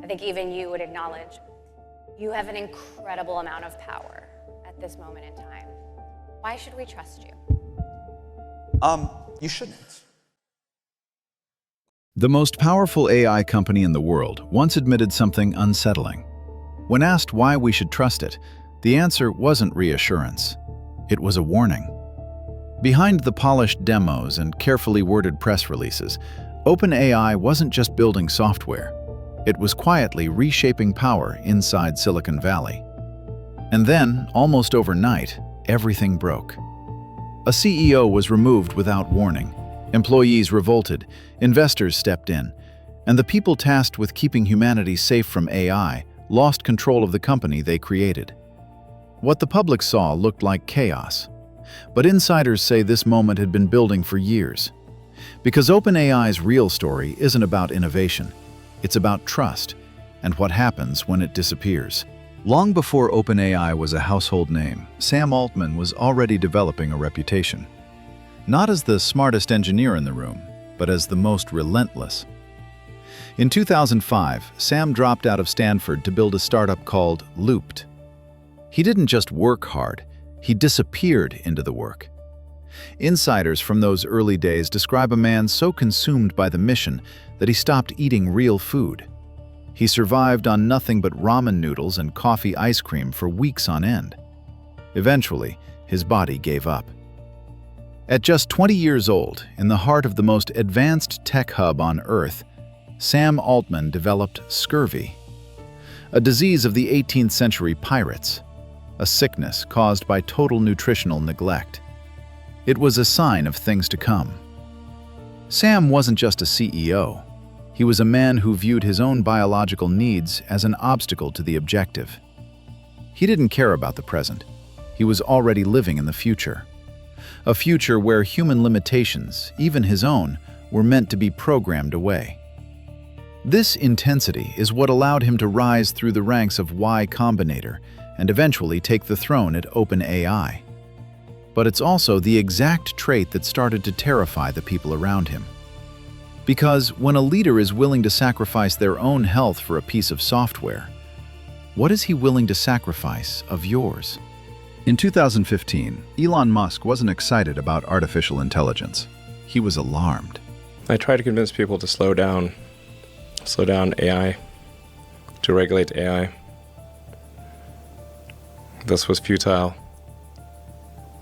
I think even you would acknowledge you have an incredible amount of power at this moment in time. Why should we trust you? You shouldn't. The most powerful AI company in the world once admitted something unsettling. When asked why we should trust it, the answer wasn't reassurance. It was a warning. Behind the polished demos and carefully worded press releases, OpenAI wasn't just building software. It was quietly reshaping power inside Silicon Valley. And then, almost overnight, everything broke. A CEO was removed without warning. Employees revolted, investors stepped in, and the people tasked with keeping humanity safe from AI lost control of the company they created. What the public saw looked like chaos, but insiders say this moment had been building for years. Because OpenAI's real story isn't about innovation, it's about trust and what happens when it disappears. Long before OpenAI was a household name, Sam Altman was already developing a reputation. Not as the smartest engineer in the room, but as the most relentless. In 2005, Sam dropped out of Stanford to build a startup called Looped. He didn't just work hard, he disappeared into the work. Insiders from those early days describe a man so consumed by the mission that he stopped eating real food. He survived on nothing but ramen noodles and coffee ice cream for weeks on end. Eventually, his body gave up. At just 20 years old, in the heart of the most advanced tech hub on Earth, Sam Altman developed scurvy, a disease of the 18th century pirates, a sickness caused by total nutritional neglect. It was a sign of things to come. Sam wasn't just a CEO. He was a man who viewed his own biological needs as an obstacle to the objective. He didn't care about the present. He was already living in the future. A future where human limitations, even his own, were meant to be programmed away. This intensity is what allowed him to rise through the ranks of Y Combinator and eventually take the throne at OpenAI. But it's also the exact trait that started to terrify the people around him. Because when a leader is willing to sacrifice their own health for a piece of software, what is he willing to sacrifice of yours? In 2015, Elon Musk wasn't excited about artificial intelligence. He was alarmed. I try to convince people to slow down AI, to regulate AI. This was futile.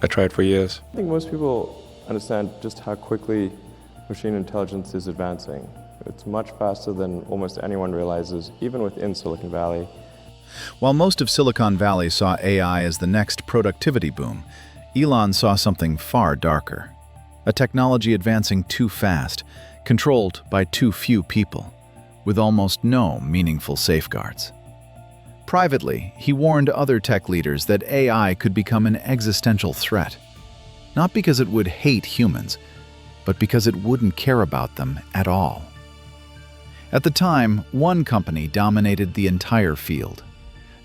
I tried for years. I think most people understand just how quickly machine intelligence is advancing. It's much faster than almost anyone realizes, even within Silicon Valley. While most of Silicon Valley saw AI as the next productivity boom, Elon saw something far darker. A technology advancing too fast, controlled by too few people, with almost no meaningful safeguards. Privately, he warned other tech leaders that AI could become an existential threat, not because it would hate humans, but because it wouldn't care about them at all. At the time, one company dominated the entire field.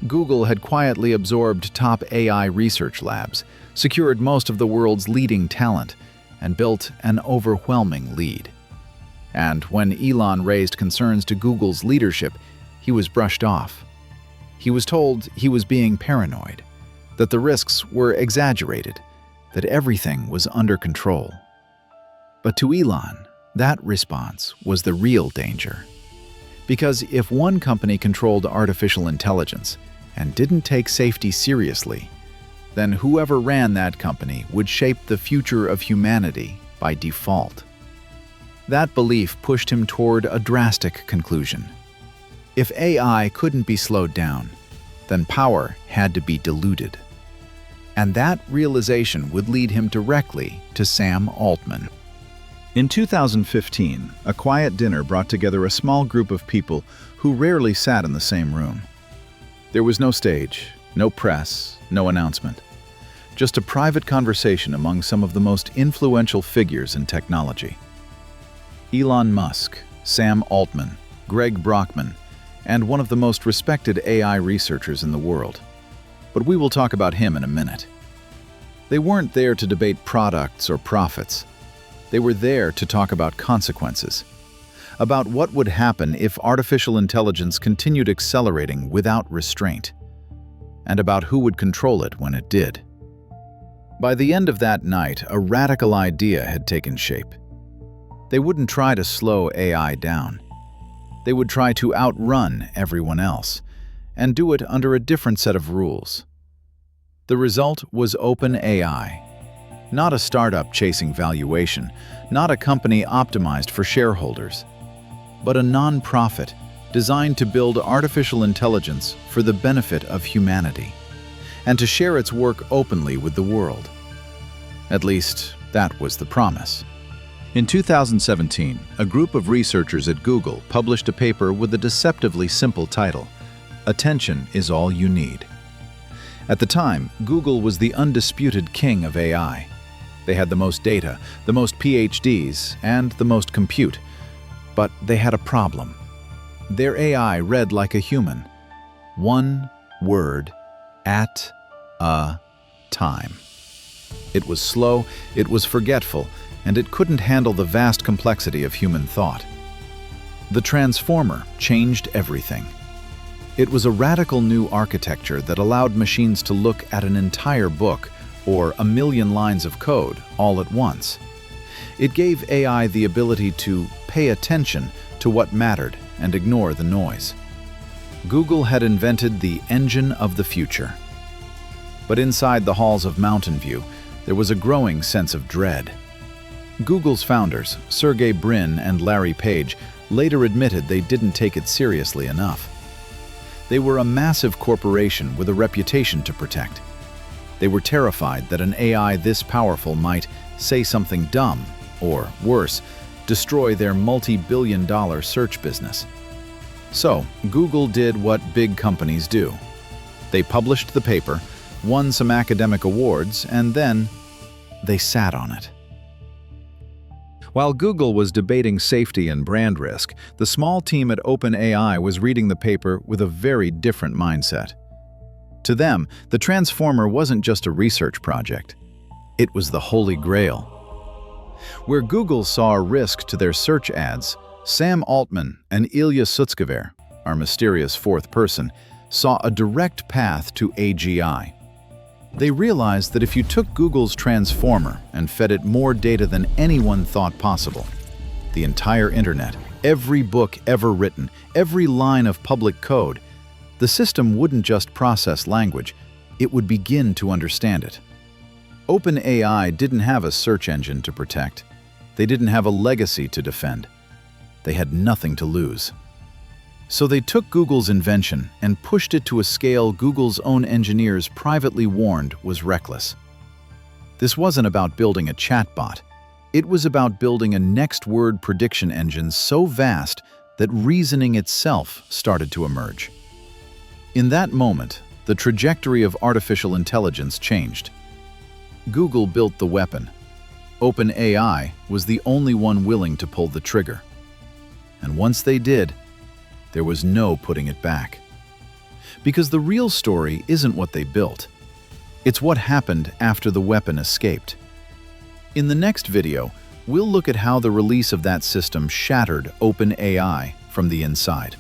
Google had quietly absorbed top AI research labs, secured most of the world's leading talent, and built an overwhelming lead. And when Elon raised concerns to Google's leadership, he was brushed off. He was told he was being paranoid, that the risks were exaggerated, that everything was under control. But to Elon, that response was the real danger. Because if one company controlled artificial intelligence and didn't take safety seriously, then whoever ran that company would shape the future of humanity by default. That belief pushed him toward a drastic conclusion. If AI couldn't be slowed down, then power had to be diluted. And that realization would lead him directly to Sam Altman. In 2015, a quiet dinner brought together a small group of people who rarely sat in the same room. There was no stage, no press, no announcement. Just a private conversation among some of the most influential figures in technology. Elon Musk, Sam Altman, Greg Brockman, and one of the most respected AI researchers in the world. But we will talk about him in a minute. They weren't there to debate products or profits. They were there to talk about consequences. about what would happen if artificial intelligence continued accelerating without restraint, and about who would control it when it did. By the end of that night, a radical idea had taken shape. They wouldn't try to slow AI down. They would try to outrun everyone else, and do it under a different set of rules. The result was OpenAI. Not a startup chasing valuation, not a company optimized for shareholders, but a non-profit designed to build artificial intelligence for the benefit of humanity, and to share its work openly with the world. At least, that was the promise. In 2017, a group of researchers at Google published a paper with a deceptively simple title, "Attention is all you need." At the time, Google was the undisputed king of AI. They had the most data, the most PhDs, and the most compute. But they had a problem. Their AI read like a human. One word at a time. It was slow, it was forgetful, and it couldn't handle the vast complexity of human thought. The transformer changed everything. It was a radical new architecture that allowed machines to look at an entire book or a million lines of code all at once. It gave AI the ability to pay attention to what mattered and ignore the noise. Google had invented the engine of the future. But inside the halls of Mountain View, there was a growing sense of dread. Google's founders, Sergey Brin and Larry Page, later admitted they didn't take it seriously enough. They were a massive corporation with a reputation to protect. They were terrified that an AI this powerful might say something dumb, or worse, destroy their multi-billion-dollar search business. So, Google did what big companies do. They published the paper, won some academic awards, and then they sat on it. While Google was debating safety and brand risk, the small team at OpenAI was reading the paper with a very different mindset. To them, the transformer wasn't just a research project. It was the Holy Grail. Where Google saw a risk to their search ads, Sam Altman and Sutskever, our mysterious fourth person, saw a direct path to AGI. They realized that if you took Google's transformer and fed it more data than anyone thought possible, the entire internet, every book ever written, every line of public code, the system wouldn't just process language, it would begin to understand it. OpenAI didn't have a search engine to protect. They didn't have a legacy to defend. They had nothing to lose. So they took Google's invention and pushed it to a scale Google's own engineers privately warned was reckless. This wasn't about building a chatbot. It was about building a next-word prediction engine so vast that reasoning itself started to emerge. In that moment, the trajectory of artificial intelligence changed. Google built the weapon. OpenAI was the only one willing to pull the trigger. And once they did, there was no putting it back. Because the real story isn't what they built. It's what happened after the weapon escaped. In the next video, we'll look at how the release of that system shattered OpenAI from the inside.